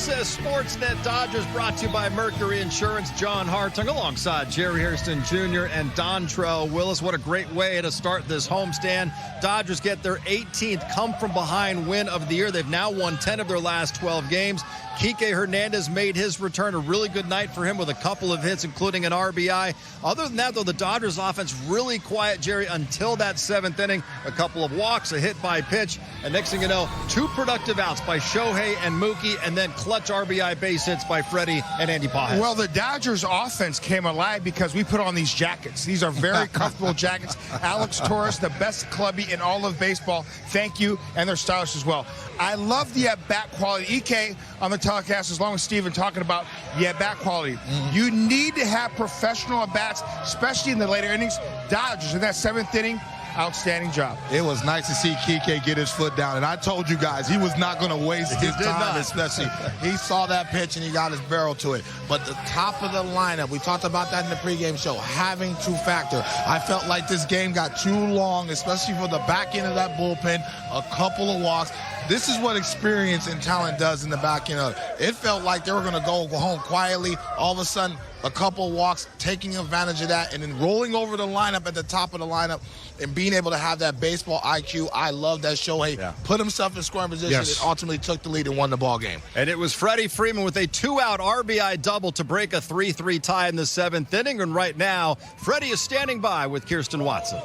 This is Sportsnet Dodgers, brought to you by Mercury Insurance. John Hartung alongside Jerry Hairston Jr. and Dontrell Willis. What a great way to start this homestand. Dodgers get their 18th come-from-behind win of the year. They've now won 10 of their last 12 games. Kike Hernandez made his return. A really good night for him with a couple of hits, including an RBI. Other than that, though, the Dodgers offense really quiet, Jerry, until that 7th inning. A couple of walks, a hit by pitch, and next thing you know, 2 productive outs by Shohei and Mookie, and then clutch RBI base hits by Freddie and Andy Pages. Well, the Dodgers offense came alive because we put on these jackets. These are very comfortable jackets. Alex Torres, the best clubby in all of baseball. Thank you, and they're stylish as well. I love the at-bat quality. EK on the telecast, as long as Steven talking about the at-bat quality. You need to have professional at-bats, especially in the later innings. Dodgers in that 7th inning, outstanding job. It was nice to see Kike get his foot down, and I told you guys he was not going to waste his time, especially. He saw that pitch and he got his barrel to it. But the top of the lineup, we talked about that in the pregame show, having to factor. I felt like this game got too long, especially for the back end of that bullpen, a couple of walks. This is what experience and talent does in the back end of it. It felt like they were going to go home quietly. All of a sudden, a couple walks, taking advantage of that, and then rolling over the lineup at the top of the lineup and being able to have that baseball IQ. I love that Shohei put himself in scoring position and ultimately took the lead and won the ball game. And it was Freddie Freeman with a 2-out RBI double to break a 3-3 tie in the 7th inning. And right now, Freddie is standing by with Kirsten Watson.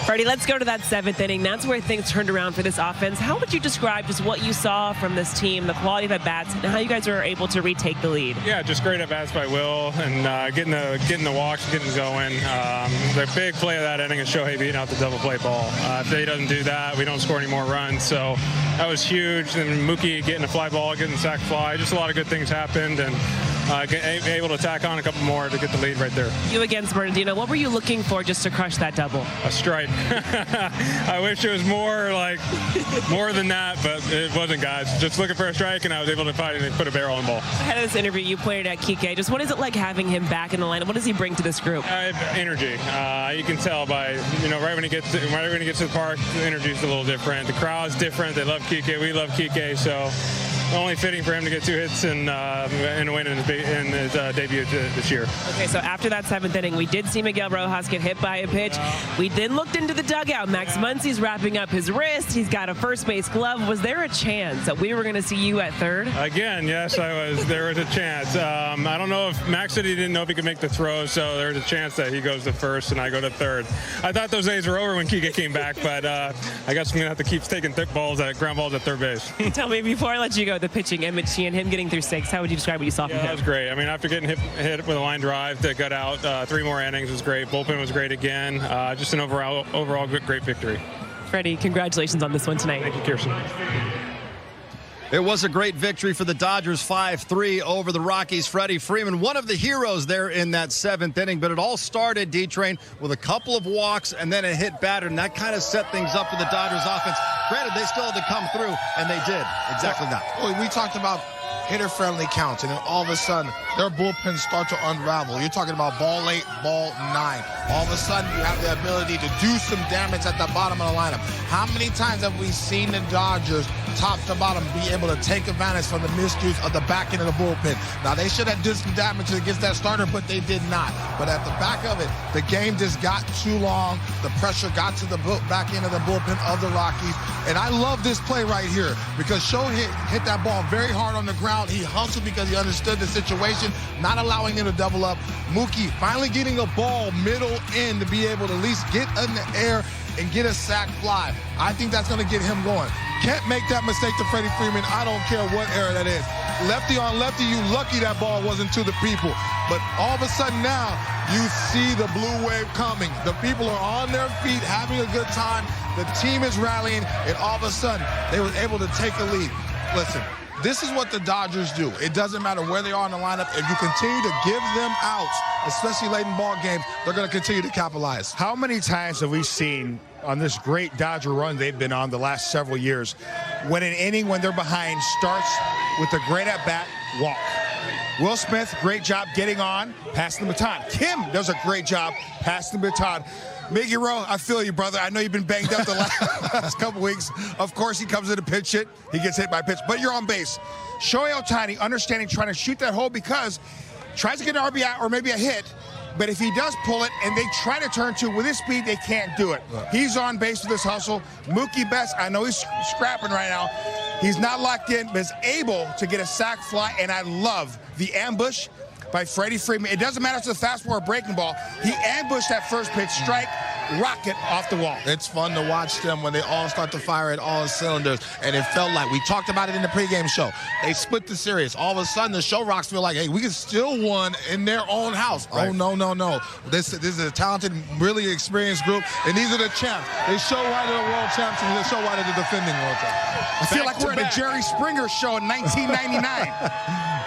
Freddie, let's go to that 7th inning. That's where things turned around for this offense. How would you describe just what you saw from this team, the quality of at-bats, and how you guys were able to retake the lead? Yeah, just great at-bats by Will, and getting the walks, getting going. The big play of that inning is Shohei beating out the double play ball. If he doesn't do that, we don't score any more runs. So that was huge. And Mookie getting a fly ball, getting a sac fly. Just a lot of good things happened, and able to tack on a couple more to get the lead right there. You against Bernardino, what were you looking for just to crush that double? A strike. I wish it was more than that, but it wasn't, guys. Just looking for a strike, and I was able to find it and put a barrel on the ball. Ahead of this interview, you pointed at Kike. Just what is it like having him back in the lineup? What does he bring to this group? Energy. You can tell by, right when he gets to the park, the energy's a little different. The crowd's different. They love Kike. We love Kike. So only fitting for him to get 2 hits and a win in his debut this year. Okay, so after that 7th inning, we did see Miguel Rojas get hit by a pitch. We then looked into the dugout. Max Muncy's wrapping up his wrist. He's got a first base glove. Was there a chance that we were going to see you at third? Again, yes, there was a chance. I don't know if Max said he didn't know if he could make the throw, so there was a chance that he goes to first and I go to third. I thought those days were over when Kike came back, but I guess I'm going to have to keep taking ground balls at third base. Tell me, before I let you go, the pitching, Emmett Sheehan, him getting through 6, how would you describe what you saw from him? That was great. I mean, after getting hit with a line drive that got out, 3 more innings was great. Bullpen was great again. Just an overall great victory. Freddie, congratulations on this one tonight. Thank you, Kirsten. It was a great victory for the Dodgers, 5-3 over the Rockies. Freddie Freeman, one of the heroes there in that 7th inning, but it all started, D-Train, with a couple of walks and then a hit batter, and that kind of set things up for the Dodgers offense. Granted, they still had to come through, and they did exactly that. Well, we talked about hitter-friendly counts, and then all of a sudden, their bullpens start to unravel. You're talking about ball 8, ball 9. All of a sudden, you have the ability to do some damage at the bottom of the lineup. How many times have we seen the Dodgers, top to bottom, be able to take advantage from the miscues of the back end of the bullpen? Now, they should have done some damage against that starter, but they did not. But at the back of it, the game just got too long. The pressure got to the back end of the bullpen of the Rockies. And I love this play right here because Shohei hit that ball very hard on the ground. He hustled because he understood the situation, not allowing him to double up. Mookie finally getting a ball middle in to be able to at least get in the air and get a sac fly. I think that's going to get him going. Can't make that mistake to Freddie Freeman. I don't care what era that is. Lefty on lefty, you lucky that ball wasn't to the people. But all of a sudden now, you see the blue wave coming. The people are on their feet, having a good time. The team is rallying, and all of a sudden, they were able to take a lead. Listen, this is what the Dodgers do. It doesn't matter where they are in the lineup. If you continue to give them outs, especially late in ball games, they're going to continue to capitalize. How many times have we seen on this great Dodger run they've been on the last several years, when an inning when they're behind starts with a great at-bat, walk? Will Smith, great job getting on, passing the baton. Kim does a great job passing the baton. Miggy Rowe, I feel you, brother. I know you've been banged up the last couple weeks. Of course, he comes in to pitch it. He gets hit by a pitch, but you're on base. Shohei Ohtani, understanding, trying to shoot that hole because tries to get an RBI or maybe a hit, but if he does pull it and they try to turn to with his speed, they can't do it. He's on base with this hustle. Mookie Betts, I know he's scrapping right now. He's not locked in, but is able to get a sac fly, and I love the ambush by Freddie Freeman. It doesn't matter if it's a fastball or breaking ball. He ambushed that first pitch, strike, rocket off the wall. It's fun to watch them when they all start to fire at all cylinders, and it felt like, we talked about it in the pregame show, they split the series. All of a sudden, the show rocks feel like, hey, we can still win in their own house. Right. Oh, no. This is a talented, really experienced group, and these are the champs. They show why they're the world champs, and they show why they're the defending world champs. I feel like we're at a Jerry Springer show in 1999.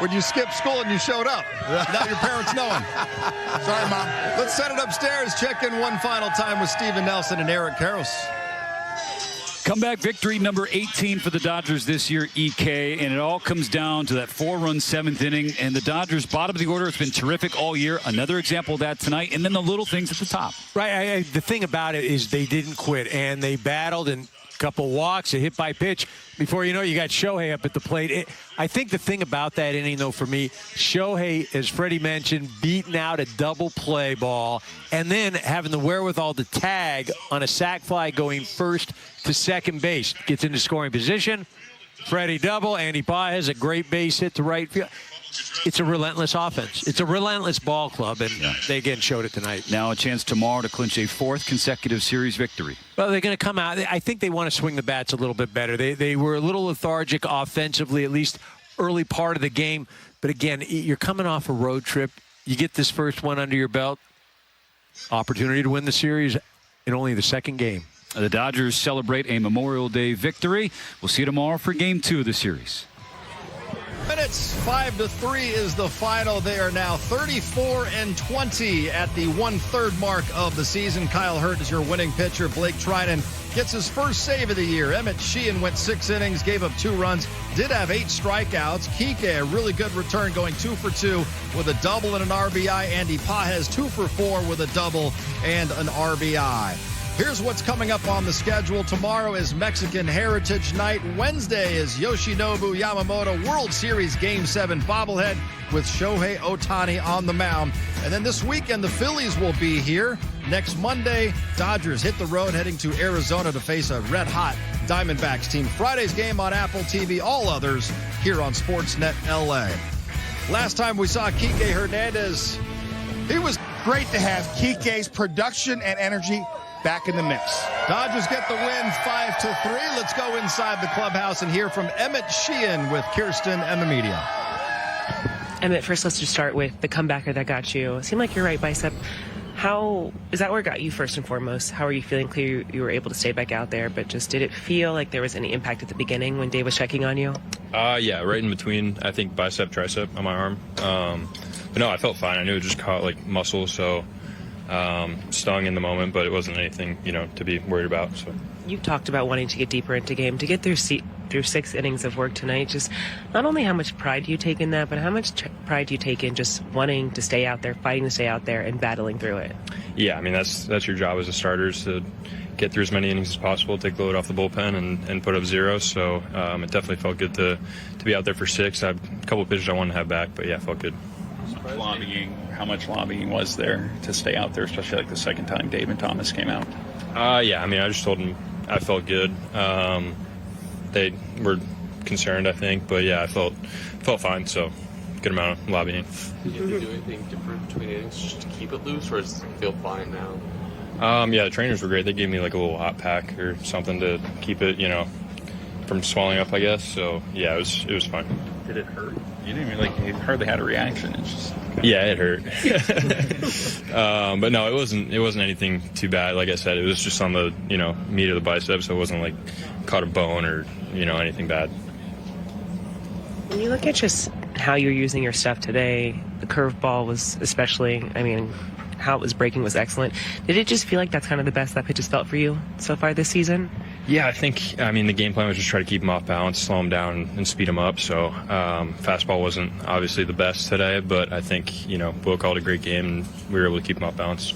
When you skipped school and you showed up. Now your parents know him. Sorry, Mom. Let's set it upstairs. Check in one final time with Steven Nelson and Eric Karros. Comeback victory number 18 for the Dodgers this year, EK, and it all comes down to that 4-run seventh inning. And the Dodgers, bottom of the order, has been terrific all year. Another example of that tonight, and then the little things at the top. Right. The thing about it is they didn't quit, and they battled, and a couple walks, a hit by pitch. Before you know it, you got Shohei up at the plate. I think the thing about that inning, though, for me, Shohei, as Freddie mentioned, beating out a double play ball and then having the wherewithal to tag on a sac fly going first to second base. Gets into scoring position. Freddie double. Andy Pye has a great base hit to right field. It's a relentless offense. It's a relentless ball club, and they again showed it tonight. Now a chance tomorrow to clinch a fourth consecutive series victory. Well, they're going to come out. I think they want to swing the bats a little bit better. They were a little lethargic offensively, at least early part of the game. But again, you're coming off a road trip. You get this first one under your belt. Opportunity to win the series in only the second game. The Dodgers celebrate a Memorial Day victory. We'll see you tomorrow for Game 2 of the series. Minutes 5-3 is the final. They are now 34-20 at the 1/3 mark of the season. Kyle Hurt is your winning pitcher. Blake Trinan gets his first save of the year. Emmett Sheehan went 6 innings, gave up 2 runs, did have 8 strikeouts. Kike, a really good return, going 2 for 2 with a double and an RBI. Andy Pages 2 for 4 with a double and an RBI. Here's what's coming up on the schedule. Tomorrow is Mexican Heritage Night. Wednesday is Yoshinobu Yamamoto World Series Game 7 bobblehead with Shohei Ohtani on the mound. And then this weekend, the Phillies will be here. Next Monday, Dodgers hit the road heading to Arizona to face a red-hot Diamondbacks team. Friday's game on Apple TV. All others here on Sportsnet LA. Last time we saw Kike Hernandez, It was great to have Kike's production and energy back in the mix. Dodgers get the win 5-3. Let's go inside the clubhouse and hear from Emmett Sheehan with Kirsten and the media. Emmett, first let's just start with the comebacker that got you. It seemed like your right bicep. How is that where it got you first and foremost? How are you feeling? Clear you were able to stay back out there, but just did it feel like there was any impact at the beginning when Dave was checking on you? Yeah, right in between, I think bicep, tricep on my arm. But no, I felt fine. I knew it just caught like muscle, so stung in the moment, but it wasn't anything, to be worried about. So you talked about wanting to get deeper into game, to get through 6 innings of work tonight. Just not only how much pride do you take in that, but how much pride do you take in just wanting to stay out there, fighting to stay out there, and battling through it? Yeah, I mean that's your job as a starter, is to get through as many innings as possible, take the load off the bullpen, and put up zeros. So it definitely felt good to be out there for 6. I had a couple of pitches I wanted to have back, but yeah, it felt good. How much lobbying was there to stay out there, especially like the second time Dave and Thomas came out? Yeah, I mean, I just told them I felt good. They were concerned, I think, but yeah, I felt fine, so good amount of lobbying. Did you have to do anything different between innings just to keep it loose, or does it feel fine now? Yeah, the trainers were great. They gave me like a little hot pack or something to keep it, from swelling up, I guess. So yeah, it was fine. Did it hurt? You didn't even you hardly had a reaction. It's just yeah, it hurt. But no, it wasn't anything too bad. Like I said, it was just on the meat of the bicep, so it wasn't like caught a bone or anything bad. When you look at just how you're using your stuff today, the curveball was especially, how it was breaking was excellent. Did it just feel like that's kind of the best that pitch has felt for you so far this season? Yeah, I think, the game plan was just try to keep him off balance, slow him down, and speed him up. So fastball wasn't obviously the best today, but I think, Will called a great game, and we were able to keep him off balance.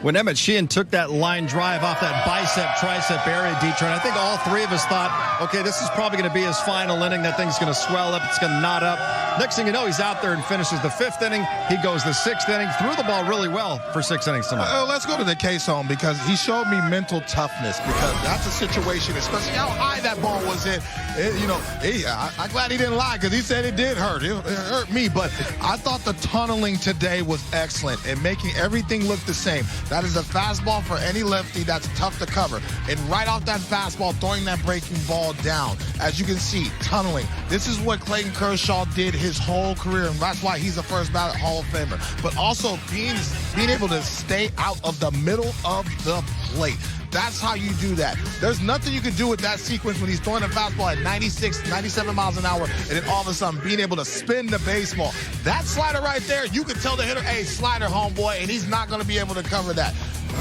When Emmett Sheehan took that line drive off that bicep-tricep area, Detroit, I think all three of us thought, okay, this is probably going to be his final inning. That thing's going to swell up. It's going to knot up. Next thing you know, he's out there and finishes the 5th inning. He goes the 6th inning, threw the ball really well for 6 innings tonight. Let's go to the case home because he showed me mental toughness because that's a situation, especially how high that ball was hit. I'm glad he didn't lie because he said it did hurt. It hurt me, but I thought the tunneling today was excellent and making everything look the same. That is a fastball for any lefty that's tough to cover. And right off that fastball, throwing that breaking ball down. As you can see, tunneling. This is what Clayton Kershaw did his whole career, and that's why he's a first ballot Hall of Famer. But also being able to stay out of the middle of the plate. That's how you do that. There's nothing you can do with that sequence when he's throwing a fastball at 96, 97 miles an hour, and then all of a sudden being able to spin the baseball. That slider right there, you can tell the hitter, hey, slider, homeboy, and he's not going to be able to cover that.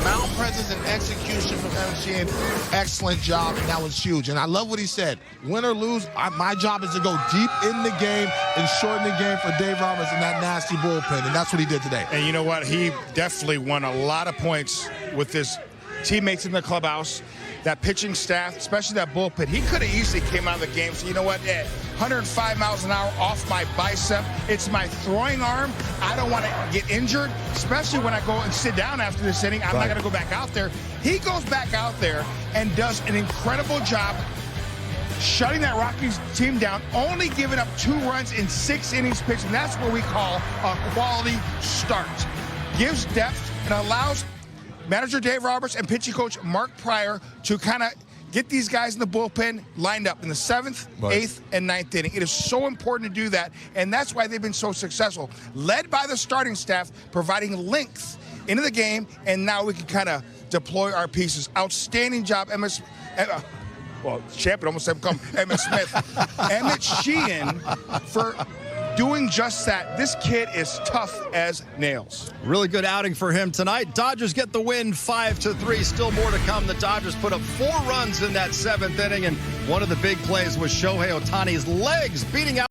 Mound presence and execution from Emmett Sheehan, excellent job, and that was huge. And I love what he said. Win or lose, my job is to go deep in the game and shorten the game for Dave Roberts and that nasty bullpen, and that's what he did today. And you know what? He definitely won a lot of points with his teammates in the clubhouse, that pitching staff, especially that bullpen. He could have easily came out of the game. So you know what? 105 miles an hour off my bicep. It's my throwing arm. I don't want to get injured, especially when I go and sit down after this inning. I'm not going to go back out there. He goes back out there and does an incredible job shutting that Rockies team down, only giving up 2 runs in 6 innings pitched, and that's what we call a quality start. Gives depth and allows manager Dave Roberts and pitching coach Mark Pryor to kind of get these guys in the bullpen lined up in the 7th, 8th, and 9th inning. It is so important to do that, and that's why they've been so successful. Led by the starting staff, providing length into the game, and now we can kind of deploy our pieces. Outstanding job, champion almost said come Emmett Smith. Emmett Sheehan for doing just that. This kid is tough as nails. Really good outing for him tonight. Dodgers get the win 5-3. Still more to come. The Dodgers put up 4 runs in that 7th inning, and one of the big plays was Shohei Ohtani's legs beating out